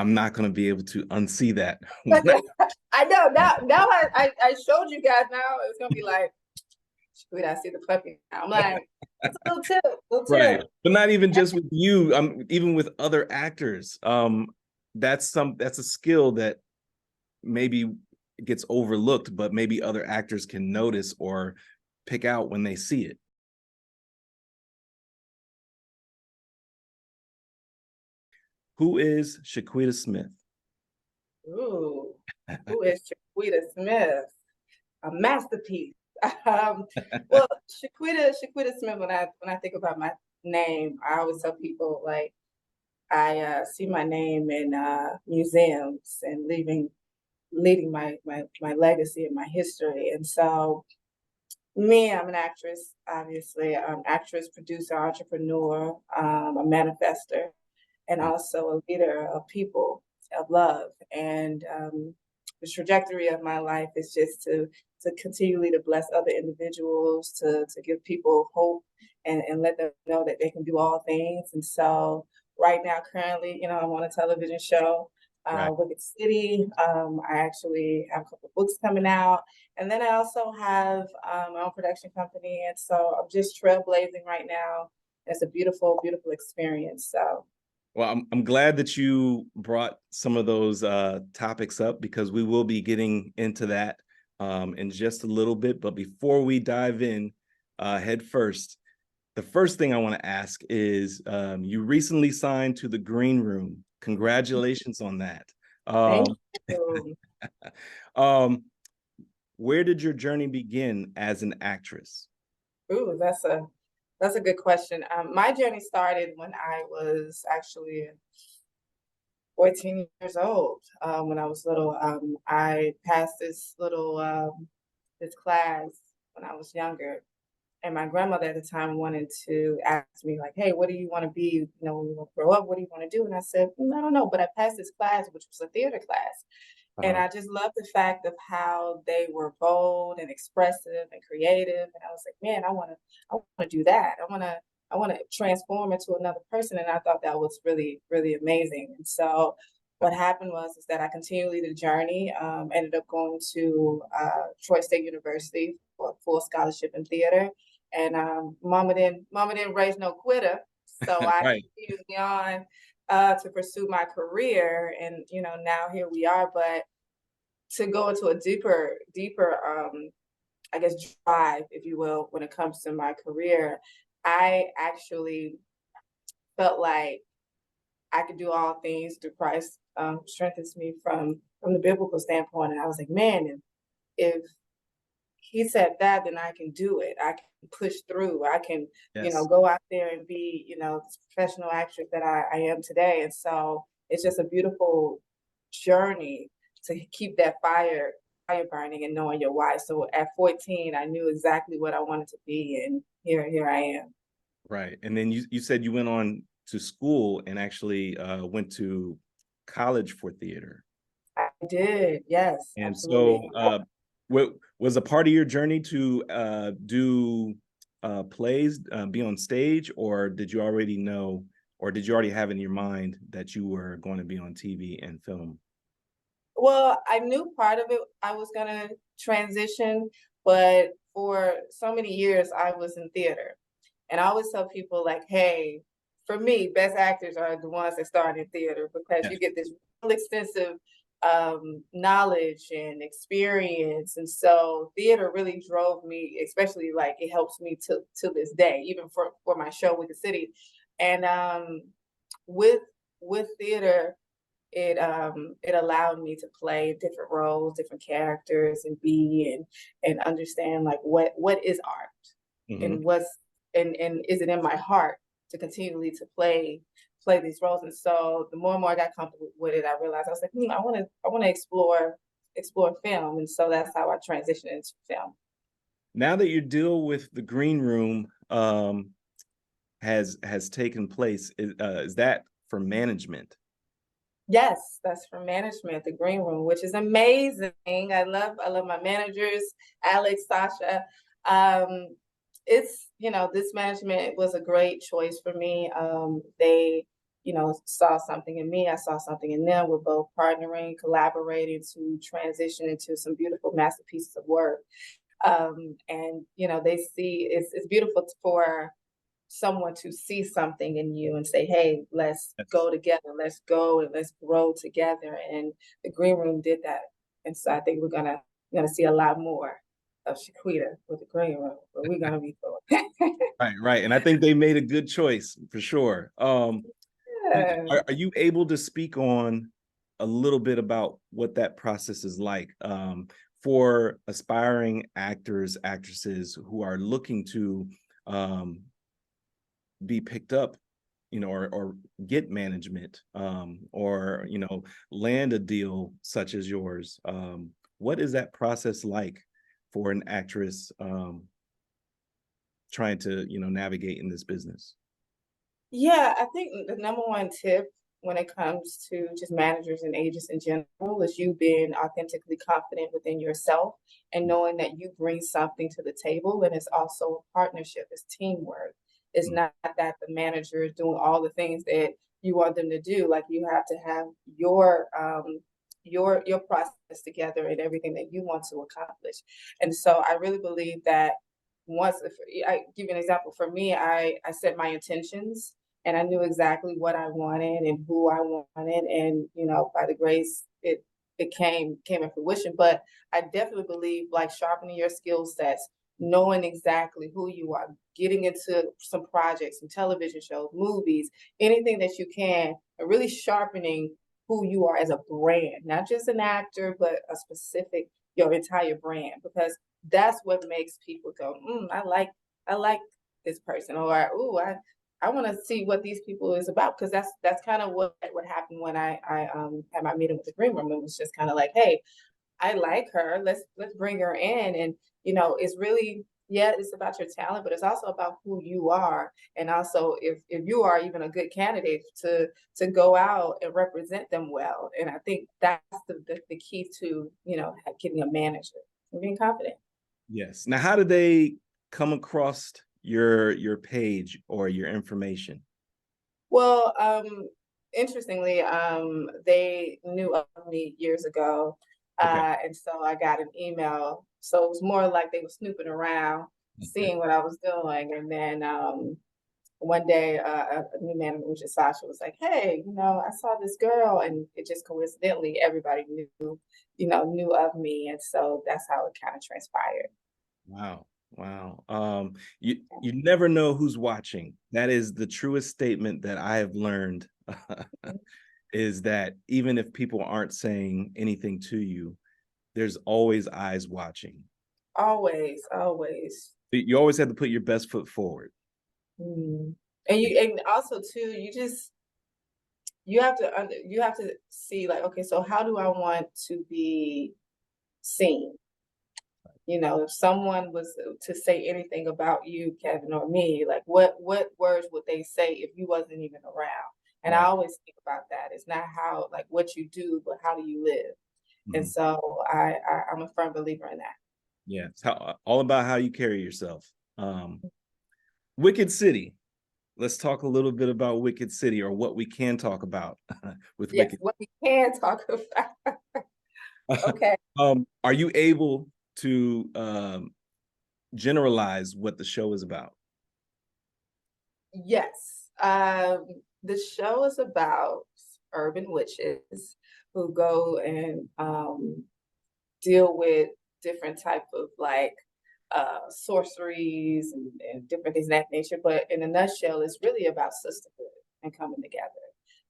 I'm not going to be able to unsee that. I know now I showed you guys. Now it's gonna be like, wait, I see the puppy. I'm like, it's a little tip, little Right. tip. But not even just with you, even with other actors. That's a skill that maybe gets overlooked, but maybe other actors can notice or pick out when they see it. Who is Shaquita Smith? Ooh, who is Shaquita Smith? A masterpiece. Um, well, Shaquita Smith. When I think about my name, I always tell people like I see my name in museums and leading my legacy and my history. And so, me, I'm an actress, obviously, actress, producer, entrepreneur, a manifester, and also a leader of people, of love. And the trajectory of my life is just to continually to bless other individuals, to give people hope and let them know that they can do all things. And so right now, currently, I'm on a television show, Right. Wicked City. I actually have a couple of books coming out. And then I also have my own production company. And so I'm just trailblazing right now. It's a beautiful, beautiful experience. So Well, I'm glad that you brought some of those topics up because we will be getting into that in just a little bit. But before we dive in head first, the first thing I want to ask is you recently signed to the Green Room. Congratulations on that. thank Um, you. um, where did your journey begin as an actress? Ooh, that's a good question. My journey started when I was actually 14 years old. When I was little, I passed this class when I was younger, and my grandmother at the time wanted to ask me like, "Hey, what do you want to be? When you grow up, what do you want to do?" And I said, "I don't know," but I passed this class, which was a theater class. And Uh, I just love the fact of how they were bold and expressive and creative. And I was like, man, I wanna do that. I wanna transform into another person. And I thought that was really, really amazing. And so what happened was is that I continued the journey, ended up going to Troy State University for a full scholarship in theater. And mama didn't raise no quitter. So I right. continued on to pursue my career. And now here we are. But to go into a deeper I guess drive, if you will, when it comes to my career, I actually felt like I could do all things through Christ, strengthens me from the biblical standpoint. And I was like, man, if he said that, then I can do it. I can push through. I can, Yes. go out there and be, this professional actress that I am today. And so it's just a beautiful journey to keep that fire burning and knowing your why. So at 14, I knew exactly what I wanted to be, and here I am. Right. And then you said you went on to school and actually went to college for theater. I did, yes, And absolutely. so what was a part of your journey to do plays, be on stage, or did you already know, or did you already have in your mind that you were going to be on TV and film? Well, I knew part of it I was gonna transition, but for so many years I was in theater. And I always tell people like, hey, for me, best actors are the ones that start in theater because Yes. you get this real extensive knowledge and experience. And so theater really drove me, especially like it helps me to this day, even for my show with the city. And with theater, it allowed me to play different roles, different characters, and be and understand like what is art Hmm. and and is it in my heart to continually to play these roles. And so the more and more I got comfortable with it, I realized I was like, I want to explore film. And so that's how I transitioned into film. Now that your deal with the Green Room has taken place, is that for management? Yes, that's for management, the green room, which is amazing. I love my managers, Alex, Sasha. Um, it's, this management was a great choice for me. They saw something in me, I saw something in them. We're both partnering, collaborating to transition into some beautiful masterpieces of work. And they see it's beautiful for someone to see something in you and say, hey, let's go together, let's go and let's grow together. And the green room did that. And so I think we're gonna see a lot more of Shaquita with the green room, but we're gonna be cool. Right. And I think they made a good choice for sure. Yeah. Are you able to speak on a little bit about what that process is like for aspiring actors, actresses who are looking to be picked up, or get management, or, land a deal such as yours? What is that process like for an actress trying to, navigate in this business? Yeah, I think the number one tip when it comes to just managers and agents in general is you being authentically confident within yourself and knowing that you bring something to the table. And it's also a partnership, it's teamwork. It's not that the manager is doing all the things that you want them to do. Like, you have to have your process together and everything that you want to accomplish. And so I really believe that if I give you an example, for me, I set my intentions and I knew exactly what I wanted and who I wanted. And, by the grace, it came in fruition. But I definitely believe, like, sharpening your skill sets, knowing exactly who you are, getting into some projects, some television shows, movies, anything that you can, and really sharpening who you are as a brand, not just an actor, but a specific, your entire brand, because that's what makes people go, I like this person, or I want to see what these people is about, because that's kind of what happened when I had my meeting with the green room. It was just kind of like, hey, I like her. Let's bring her in. And it's really, yeah, it's about your talent, but it's also about who you are. And also if you are even a good candidate to go out and represent them well. And I think that's the key to, getting a manager and being confident. Yes. Now, how do they come across your page or your information? Well, interestingly, they knew of me years ago. Okay. And so I got an email. So it was more like they were snooping around, Okay. seeing what I was doing. And then one day, a new manager, which is Sasha, was like, hey, I saw this girl. And it just coincidentally, everybody knew of me. And so that's how it kind of transpired. Wow. Wow. You never know who's watching. That is the truest statement that I have learned, is that even if people aren't saying anything to you, there's always eyes watching. Always, always. You always have to put your best foot forward. Mm. And also too, you have to see, like, okay, so how do I want to be seen? If someone was to say anything about you, Kevin, or me, like, what words would they say if you wasn't even around? And I Right. always think about that. It's not how, like, what you do, but how do you live? And Mhm. so I'm a firm believer in that. Yeah. It's all about how you carry yourself. Wicked City. Let's talk a little bit about Wicked City, or what we can talk about with Yes, Wicked. what we can talk about. Okay. Are you able to generalize what the show is about? Yes. The show is about urban witches who go and deal with different type of, like, sorceries and different things of that nature. But in a nutshell, it's really about sisterhood and coming together.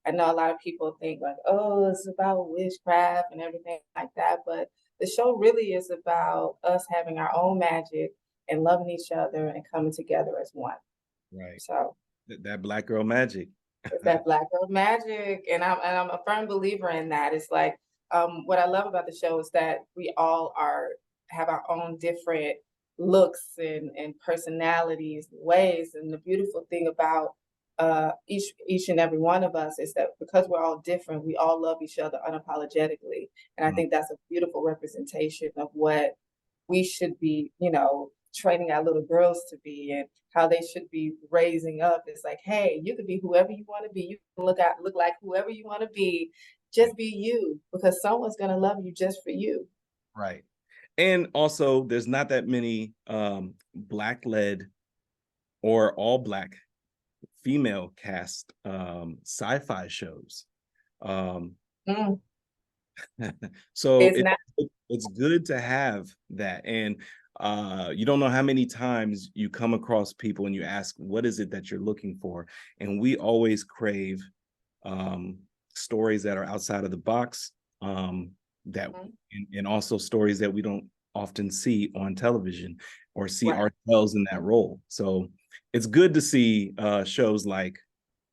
I know a lot of people think, like, oh, it's about witchcraft and everything like that, but the show really is about us having our own magic and loving each other and coming together as one. Right. So That Black girl magic. it's that Black girl magic, and I'm a firm believer in that. It's like, what I love about the show is that we all have our own different looks and personalities, and ways, and the beautiful thing about each and every one of us is that because we're all different, we all love each other unapologetically, and I Mm. think that's a beautiful representation of what we should be, training our little girls to be and how they should be raising up. It's like, hey, you can be whoever you want to be. You can look like whoever you want to be. Just be you, because someone's gonna love you just for you. Right. And also, there's not that many Black-led or all-Black female cast sci-fi shows. Mm. So It's not. it's good to have that. And you don't know how many times you come across people and you ask, what is it that you're looking for? And we always crave stories that are outside of the box, that and also stories that we don't often see on television or see Right. ourselves in that role. So it's good to see shows like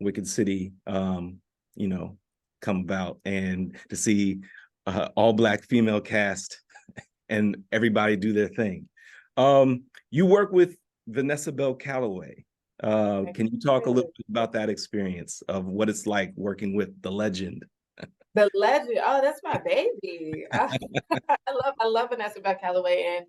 Wicked City, you know, come about, and to see all Black female cast and everybody do their thing. You work with Vanessa Bell Calloway. Can you talk a little bit about that experience of what it's like working with the legend? The legend. Oh, that's my baby. I love Vanessa Bell Calloway,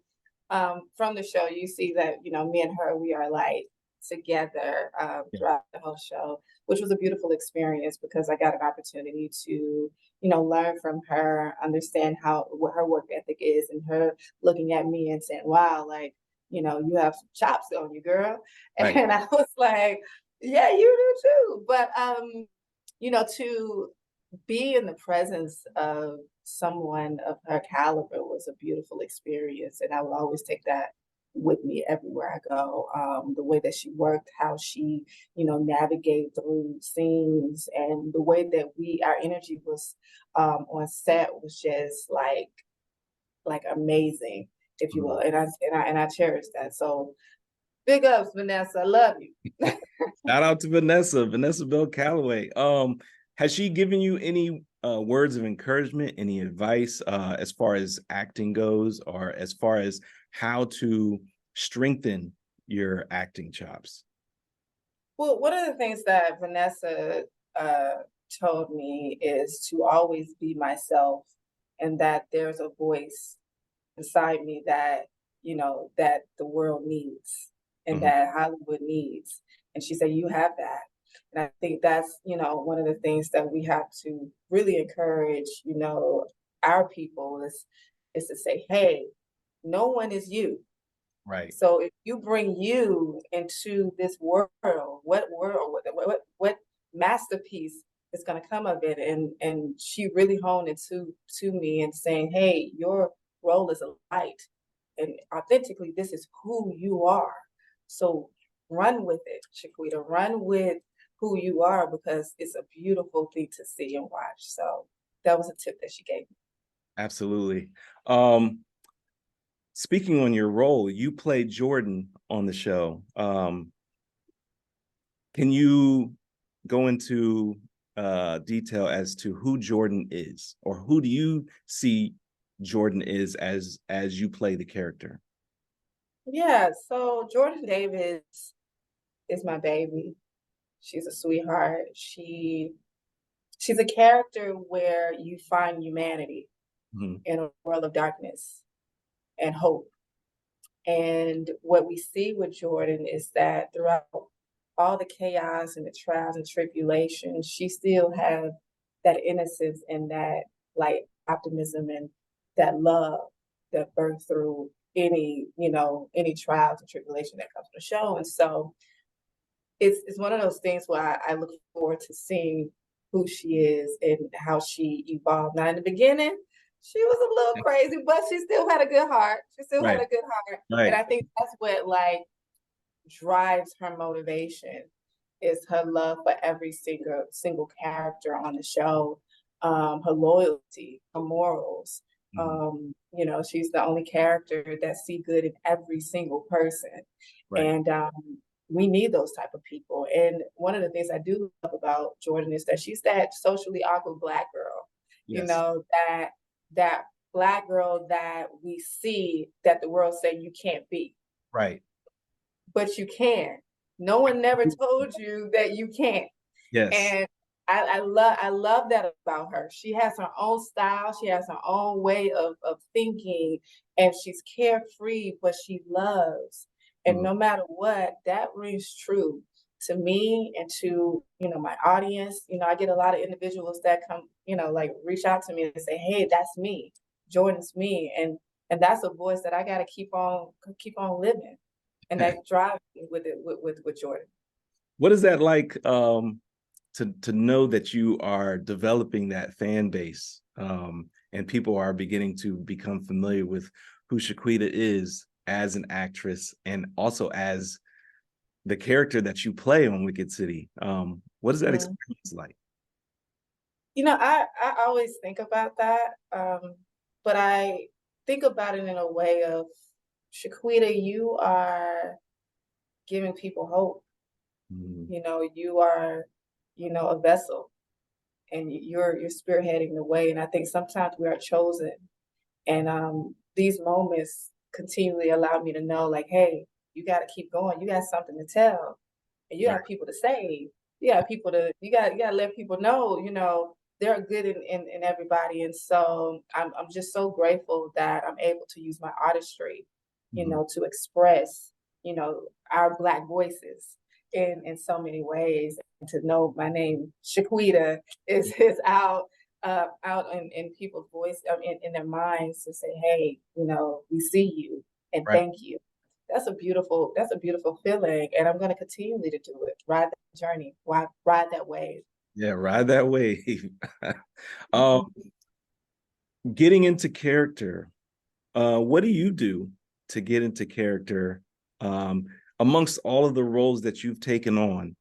and from the show, you see that me and her, we are like together Yeah. throughout the whole show, which was a beautiful experience because I got an opportunity to learn from her, understand what her work ethic is, and her looking at me and saying, "Wow, like you have some chops on you, girl," Right. and I was like, "Yeah, you do too," but to be in the presence of someone of her caliber was a beautiful experience, and I will always take that with me everywhere I go. The way that she worked, how she, navigate through scenes, and the way that our energy was on set was just like amazing, if you will, and I cherish that. So big ups, Vanessa. I love you. Shout out to Vanessa Bell Calloway. Has she given you any words of encouragement, any advice as far as acting goes, or as far as how to strengthen your acting chops? Well, one of the things that Vanessa uh, told me is to always be myself, and that there's a voice inside me that that the world needs and Mhm. that Hollywood needs. And she said, "You have that." And I think that's one of the things that we have to really encourage our people is to say, "Hey, no one is you." Right. So if you bring you into this world, what masterpiece is going to come of it? And she really honed it to me and saying, "Hey, your role is a light, and authentically, this is who you are. So run with it, Shaquita. Run with who you are, because it's a beautiful thing to see and watch." So that was a tip that she gave me. Absolutely. Speaking on your role, you played Jordan on the show. Can you go into detail as to who Jordan is, or who do you see Jordan is as you play the character? Yeah, so Jordan Davis is my baby. She's a sweetheart. She's a character where you find humanity Mhm. in a world of darkness and hope. And what we see with Jordan is that throughout all the chaos and the trials and tribulations, she still has that innocence and that like optimism and that love that burns through any trials and tribulation that comes from the show. And so it's one of those things where I look forward to seeing who she is and how she evolved. Now in the beginning, she was a little crazy, but she still had a good heart. She still had Right, a good heart. And right. I think that's what like drives her motivation, is her love for every single character on the show, her loyalty, her morals. Mhm. She's the only character that see good in every single person. Right. And we need those type of people. And one of the things I do love about Jordan is that she's that socially awkward Black girl, Yes. that Black girl that we see that the world say you can't be, Right. but you can. No one never told you that you can't. Yes. And I love that about her. She has her own style. She has her own way of thinking, and she's carefree, but she loves. And Mhm. no matter what, that rings true to me and to, my audience. I get a lot of individuals that come, like reach out to me and say, "Hey, that's me. Jordan's me." And that's a voice that I got to keep on living, and that drives me with it with Jordan. What is that like, to know that you are developing that fan base, and people are beginning to become familiar with who Shaquita is as an actress and also as the character that you play on Wicked City? What is that Mhm. experience like? I always think about that, but I think about it in a way of, Shaquita, you are giving people hope. Mhm. You are, a vessel, and you're spearheading the way. And I think sometimes we are chosen, and these moments continually allow me to know, like, hey, you got to keep going. You got something to tell, and you Right. got people to save. You got to let people know, they're good in everybody. And so I'm just so grateful that I'm able to use my artistry, Mhm. to express, our Black voices in so many ways. And to know my name, Shaquita, is out in people's voice, in their minds, to say, hey, we see you and Right. thank you. That's a beautiful feeling, and I'm going to continue to do it. Ride that journey, ride that wave. Yeah, ride that wave. Um, Mhm. getting into character, what do you do to get into character, um, amongst all of the roles that you've taken on?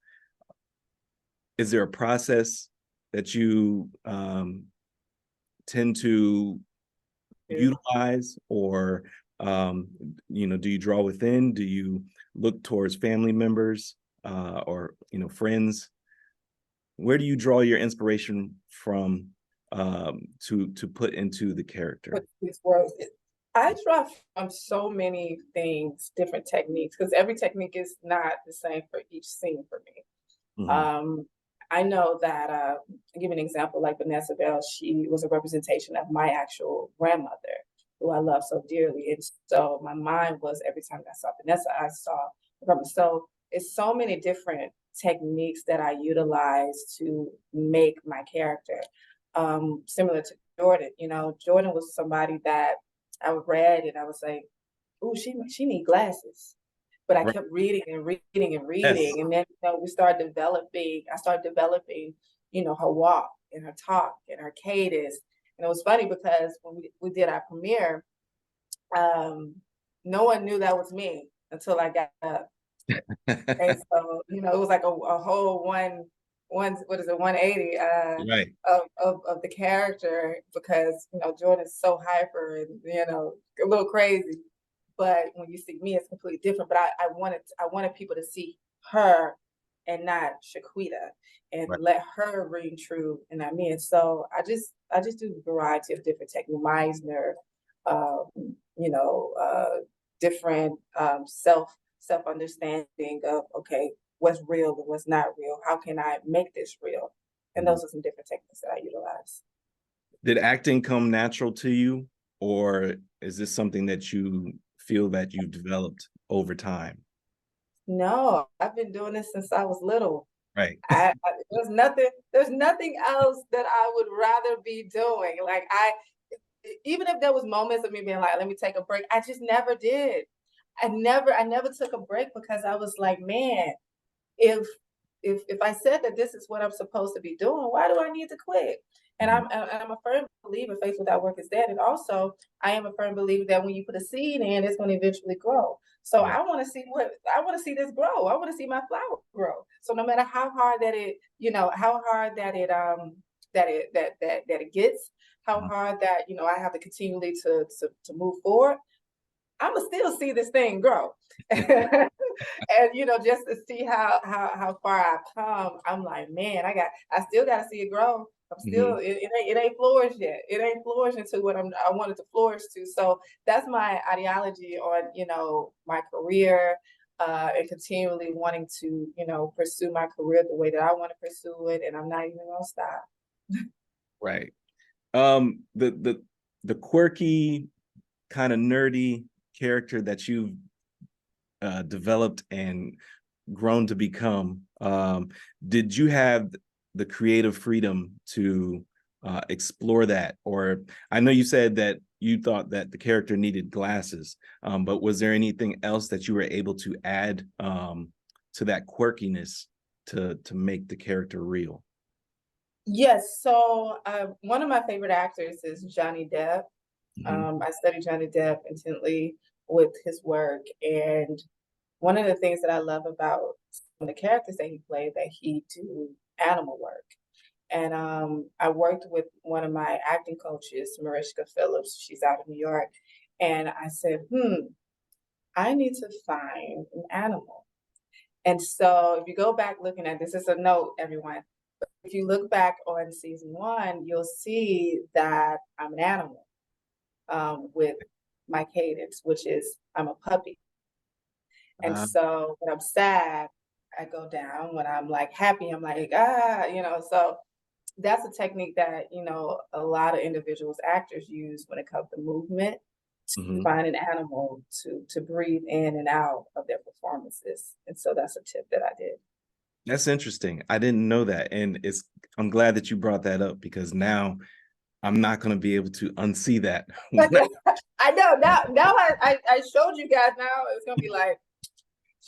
Is there a process that you tend to utilize, or do you draw within? Do you look towards family members, or friends? Where do you draw your inspiration from, to put into the With character? these words, I draw from so many things, different techniques, because every technique is not the same for each scene for me. Mhm. Um, I know that, I'll give an example, like Vanessa Bell, she was a representation of my actual grandmother, who I love so dearly. And so my mind was, every time I saw Vanessa, I saw her. So it's so many different techniques that I utilize to make my character. Similar to Jordan, Jordan was somebody that I read and I was like, "Ooh, she need glasses." But I Right. kept reading and reading and Yes. reading, and then, I started developing, her walk and her talk and her cadence. And it was funny because when we did our premiere, um, no one knew that was me until I got up. And so, it was like a whole what is it, 180, Right. of the character, because, Jordan's so hyper and, a little crazy. But when you see me, it's completely different. But I wanted people to see her and not Shaquita, and Right. let her ring true and not me. And so I just do a variety of different techniques, Meisner, um, different, self understanding of, okay, what's real and what's not real. How can I make this real? And Mhm. those are some different techniques that I utilize. Did acting come natural to you, or is this something that you feel that you've developed over time? No, I've been doing this since I was little. Right. There's nothing else that I would rather be doing. Like, even if there was moments of me being like, let me take a break, I just never did. I never took a break, because I was like, man, if if I said that this is what I'm supposed to be doing, why do I need to quit? And Mhm. I'm a firm believer faith without work is dead. And also, I am a firm believer that when you put a seed in, it's going to eventually grow. So Yeah. I want to see this grow. I want to see my flower grow. So no matter how hard that how hard that it gets, how Mhm. hard that I have to continually to move forward, I'm gonna still see this thing grow. And just to see how far I've come, I'm like, man, I still got to see it grow. I'm still Mhm. it ain't flourished yet. It ain't flourished into what I wanted to flourish to. So that's my ideology on my career. and continually wanting to, pursue my career the way that I want to pursue it, and I'm not even gonna stop. Right. The quirky, kind of nerdy character that you've developed and grown to become, did you have the creative freedom to explore that? Or I know you said that you thought that the character needed glasses, but was there anything else that you were able to add to that quirkiness to make the character real? Yes, so one of my favorite actors is Johnny Depp. Mhm. I studied Johnny Depp intently with his work, and one of the things that I love about some of the characters that he played, that he do animal work. And I worked with one of my acting coaches, Mariska Phillips. She's out of New York. And I said, I need to find an animal. And so if you go back looking at this, is a note, everyone. If you look back on season 1, you'll see that I'm an animal with my cadence, which is I'm a puppy. And Uh, so when I'm sad, I go down. When I'm like happy, I'm like, so that's a technique that, a lot of individuals, actors use when it comes to movement, to mhm. find an animal to breathe in and out of their performances. And so that's a tip that I did. That's interesting. I didn't know that, and I'm glad that you brought that up because now I'm not going to be able to unsee that. I know now I showed you guys. Now it's gonna be like,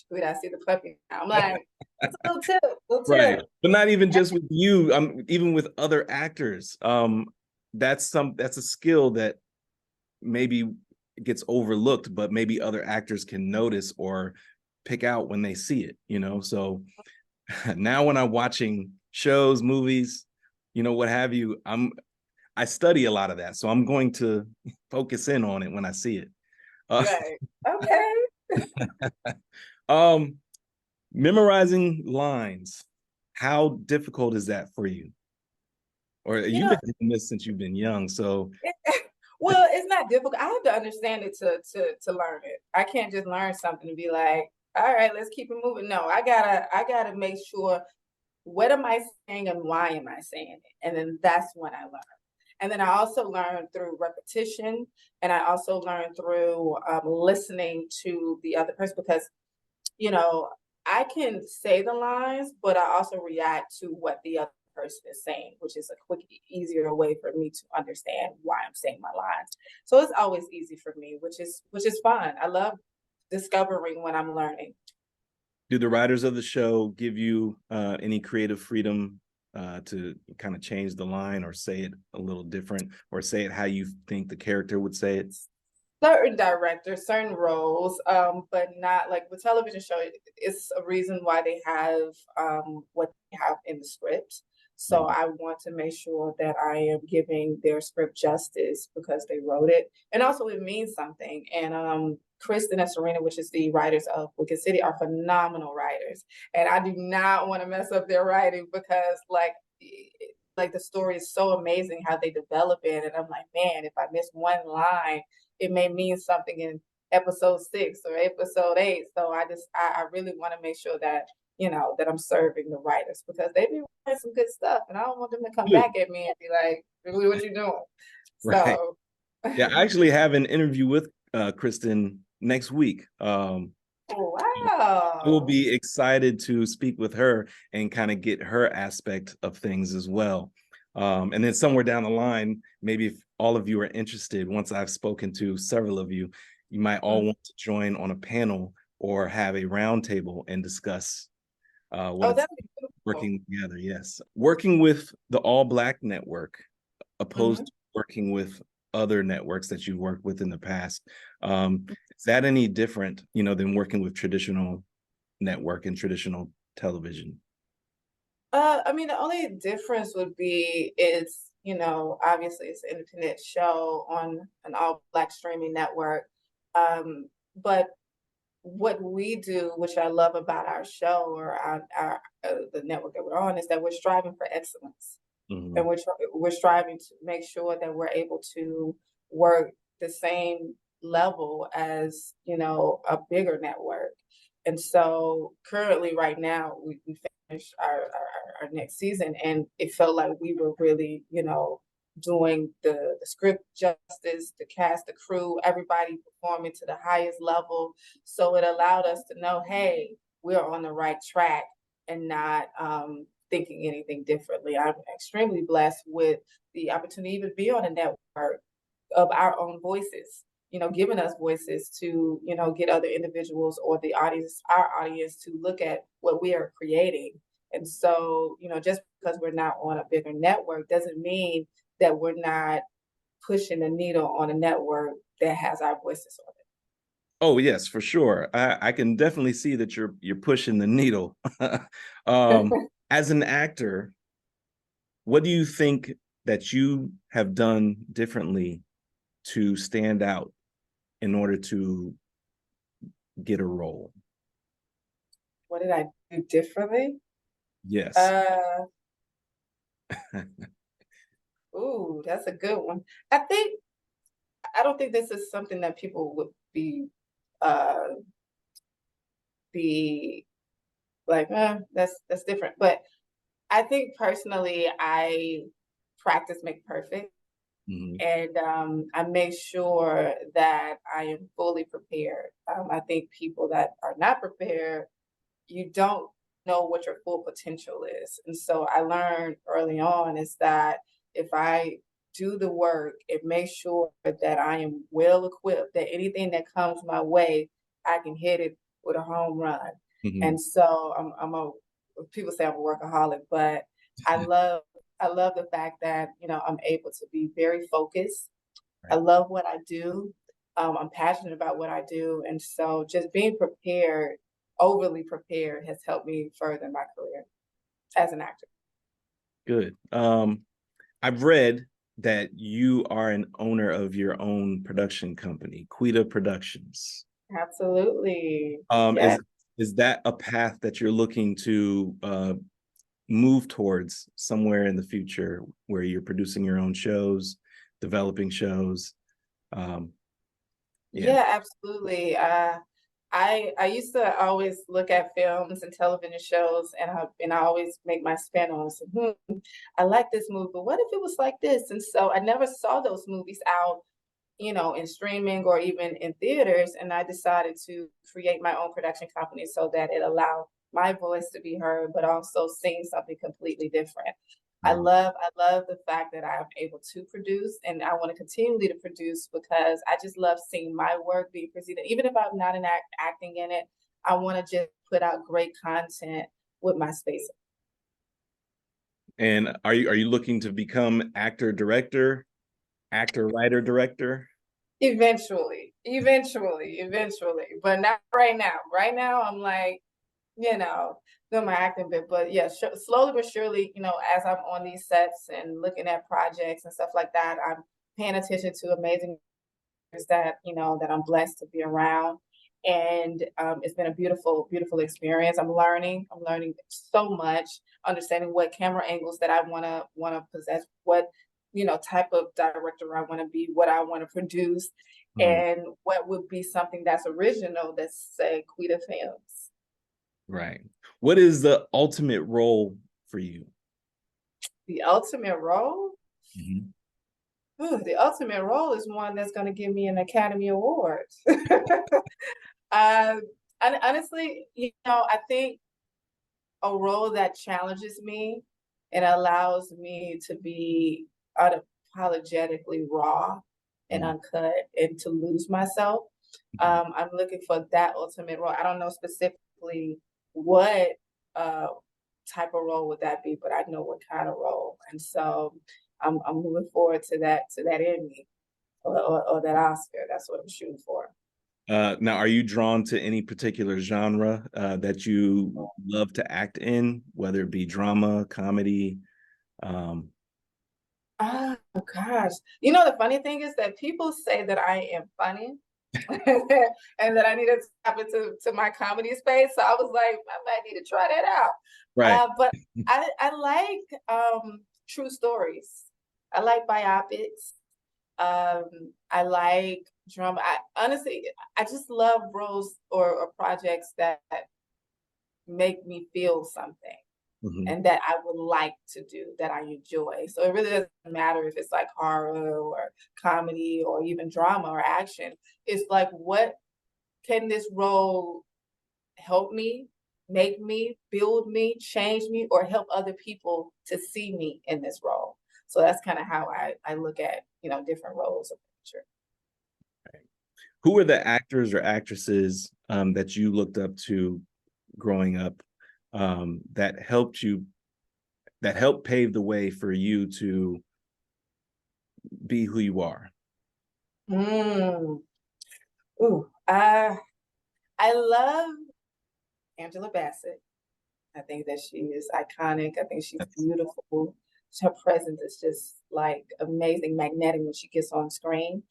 wait, I see the puppy now. I'm like, it's a little Right, tip. but not even just with you. Even with other actors. That's a skill that maybe gets overlooked, but maybe other actors can notice or pick out when they see it. So now when I'm watching shows, movies, what have you, I study a lot of that, so I'm going to focus in on it when I see it. Right. Okay. Um, Memorizing lines. How difficult is that for you? Or You you've know, been doing this since you've been young, so well, it's not difficult. I have to understand it to learn it. I can't just learn something and be like, all right, let's keep it moving. No, I gotta make sure, what am I saying and why am I saying it? And then that's when I learn. And then I also learn through repetition, and I also learn through listening to the other person, because you know, I can say the lines, but I also react to what the other person is saying, which is a quick, easier way for me to understand why I'm saying my lines. So it's always easy for me, which is fun. I love discovering when I'm learning. do the writers of the show give you any creative freedom to kind of change the line or say it a little different or say it how you think the character would say it? Certain directors, certain roles, but not like with television show. It's a reason why they have what they have in the script. So Mhm. I want to make sure that I am giving their script justice because they wrote it, and also it means something. And Kristen and Serena, which is the writers of Wicked City, are phenomenal writers, and I do not want to mess up their writing because like the story is so amazing how they develop it, and I'm like, man, if I miss one line, it may mean something in episode 6 or episode 8. So I really want to make sure that, that I'm serving the writers, because they be writing some good stuff, and I don't want them to come Good. back at me and be like, really, what you doing? Right. So Yeah, I actually have an interview with Kristen next week. I will wow. be excited to speak with her and kind of get her aspect of things as well. And then somewhere down the line, maybe if all of you are interested, once I've spoken to several of you, you might all want to join on a panel or have a roundtable and discuss what Oh, it's that'd be beautiful. working together. Yes. Working with the AllBlk network, opposed Mhm. to working with other networks that you've worked with in the past. Is that any different, than working with traditional network and traditional television? I mean, the only difference would be is, obviously it's an independent show on an all black streaming network. But what we do, which I love about our show, or the network that we're on, is that we're striving for excellence, and Mhm. we're striving to make sure that we're able to work the same level as a bigger network. And so currently right now we finished our next season, and it felt like we were really, doing the script justice, the cast, the crew, everybody performing to the highest level. So it allowed us to know, hey, we're on the right track and not thinking anything differently. I'm extremely blessed with the opportunity to be on a network of our own voices, giving us voices to, get other individuals or the audience, our audience, to look at what we are creating. And so, just because we're not on a bigger network doesn't mean that we're not pushing the needle on a network that has our voices on it. Oh yes, for sure. I can definitely see that you're pushing the needle. As an actor, what do you think that you have done differently to stand out in order to get a role? What did I do differently? Yes. Ooh, that's a good one. I don't think this is something that people would uh be like, that's different. But I think personally, I practice make perfect. Mhm. And I make sure that I am fully prepared. I think people that are not prepared, you don't know what your full potential is. And so I learned early on is that if I do the work and make sure that I am well equipped, that anything that comes my way, I can hit it with a home run. Mhm. And so people say I'm a workaholic, but I love I love the fact that, I'm able to be very focused. I Right. love what I do. I'm passionate about what I do. And so just being prepared, overly prepared, has helped me further my career as an actor. Good. I've read that you are an owner of your own production company, Quita Productions. Absolutely. Um, Yeah. is is that a path that you're looking to move towards somewhere in the future, where you're producing your own shows, developing shows? Um, yeah. Yeah, absolutely. I used to always look at films and television shows, and I always make my spin on, so, I like this movie, but what if it was like this? And so I never saw those movies out, in streaming or even in theaters. And I decided to create my own production company so that it allowed my voice to be heard, but also seeing something completely different. Mhm. I love the fact that I'm able to produce, and I want to continue to produce because I just love seeing my work being presented. Even if I'm not acting in it, I want to just put out great content with my space. And are you looking to become actor, director, actor, writer, director? Eventually, but not right now. Right now, I'm like, you know, doing my acting bit. But yeah, slowly but surely, as I'm on these sets and looking at projects and stuff like that, I'm paying attention to amazing actors that, that I'm blessed to be around. And it's been a beautiful, beautiful experience. I'm learning so much, understanding what camera angles that I wanna possess, what type of director I want to be, what I want to produce, Mm, and what would be something that's original, that's say Quita Films. right. What is the ultimate role for you? The ultimate role? Mhm. Ooh, the ultimate role is one that's going to give me an Academy Award. And honestly, I think a role that challenges me and allows me to be unapologetically raw and Mhm. uncut and to lose myself. Mhm. I'm looking for that ultimate role. I don't know specifically what uh, type of role would that be, but I know what kind of role. And so I'm moving forward to that Emmy or that Oscar. That's what I'm shooting for. Now, are you drawn to any particular genre that you love to act in, whether it be drama, comedy? Um, Oh gosh. The funny thing is that people say that I am funny and that I need to tap into my comedy space. So I was like, I might need to try that out. right. But I like true stories. I like biopics. I like drama. I just love roles or projects that make me feel something Mhm. and that I would like to do, that I enjoy. So it really doesn't matter if it's like horror or comedy or even drama or action. It's like, what can this role help me, make me, build me, change me, or help other people to see me in this role? So that's kind of how I look at, different roles of picture. Who were the actors or actresses that you looked up to growing up that helped pave the way for you to be who you are? Mm. Ooh, I love Angela Bassett. I think that she is iconic. I think she's That's beautiful. Her presence is just like amazing, magnetic when she gets on screen.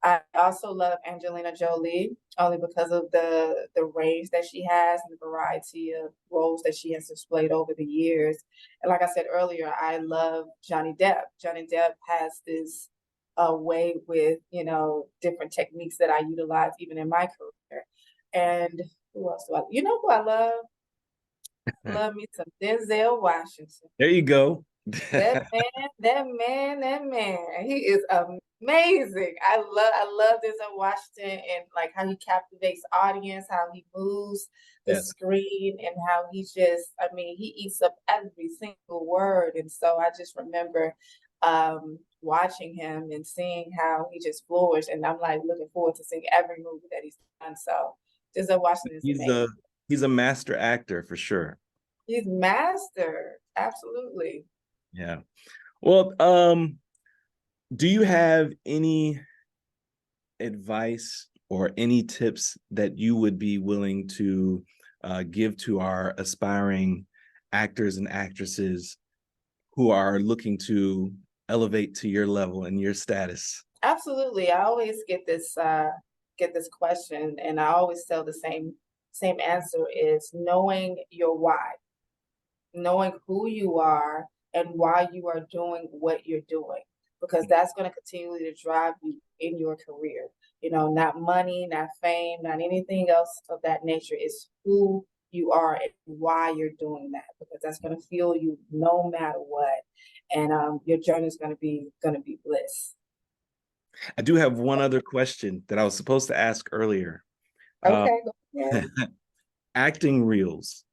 I also love Angelina Jolie, only because of the range that she has and the variety of roles that she has displayed over the years. And like I said earlier, I love Johnny Depp. Johnny Depp has this way with, different techniques that I utilize even in my career. And who else do who I love? Love me some Denzel Washington. there you go. That man, that man, that man. He is amazing. I love Denzel Washington and like how he captivates audience, how he moves the Yes. screen, and how he just, he eats up every single word. And so I just remember watching him and seeing how he just flourished. And I'm like looking forward to seeing every movie that he's done. So Denzel Washington is He's a amazing. he's a master actor for sure. He's master. Absolutely. Yeah. Well, do you have any advice or any tips that you would be willing to give to our aspiring actors and actresses who are looking to elevate to your level and your status? Absolutely. I always get this question, and I always tell the same answer is knowing your why, knowing who you are and why you are doing what you're doing, because that's going to continue to drive you in your career. Not money, not fame, not anything else of that nature. It's who you are and why you're doing that, because that's going to fuel you no matter what, and your journey is going to be bliss. I do have one other question that I was supposed to ask earlier. Uh, Okay, go ahead. acting reels,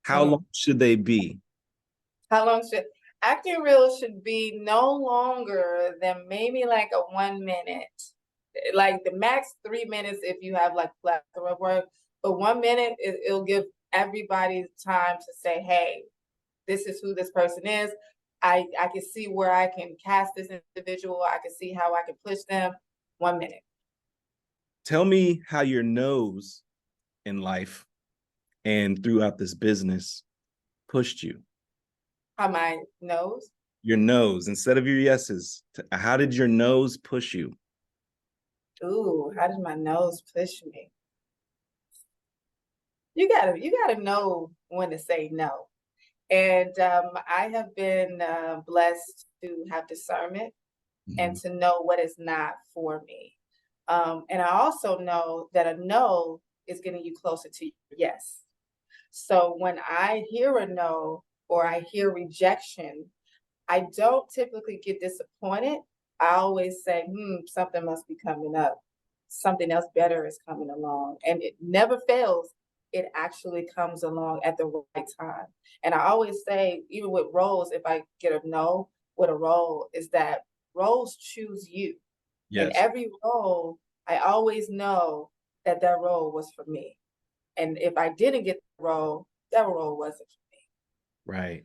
how long Mm. should they be? How long should acting reels should be no longer than maybe like a 1 minute. Like the max 3 minutes if you have like plethora of work, but 1 minute it'll give everybody time to say, hey, this is who this person is. I can see where I can cast this individual. I can see how I can push them. 1 minute. Tell me how your nose in life and throughout this business pushed you. How my nose. Your nose instead of your yeses. How did your nose push you? Ooh, how did my nose push me? You gotta know when to say no. And I have been blessed to have discernment and Mhm. to know what is not for me. And I also know that a no is getting you closer to your yes. So when I hear a no or I hear rejection, I don't typically get disappointed. I always say, something must be coming up. Something else better is coming along. And it never fails. It actually comes along at the right time. And I always say, even with roles, if I get a no with a role, is that roles choose you. And Yes. every role, I always know that that role was for me. And if I didn't get the role, that role wasn't for me. Right.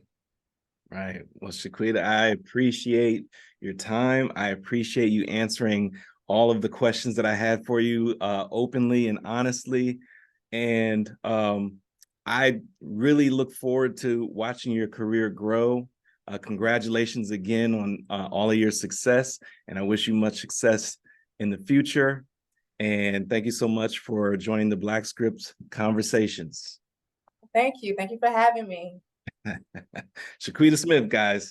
Right. Well, Shaquita, I appreciate your time. I appreciate you answering all of the questions that I had for you openly and honestly. And I really look forward to watching your career grow. Congratulations again on all of your success. And I wish you much success in the future. And thank you so much for joining the TheBlkScript Conversations. Thank you. Thank you for having me. Shaquita Smith, guys.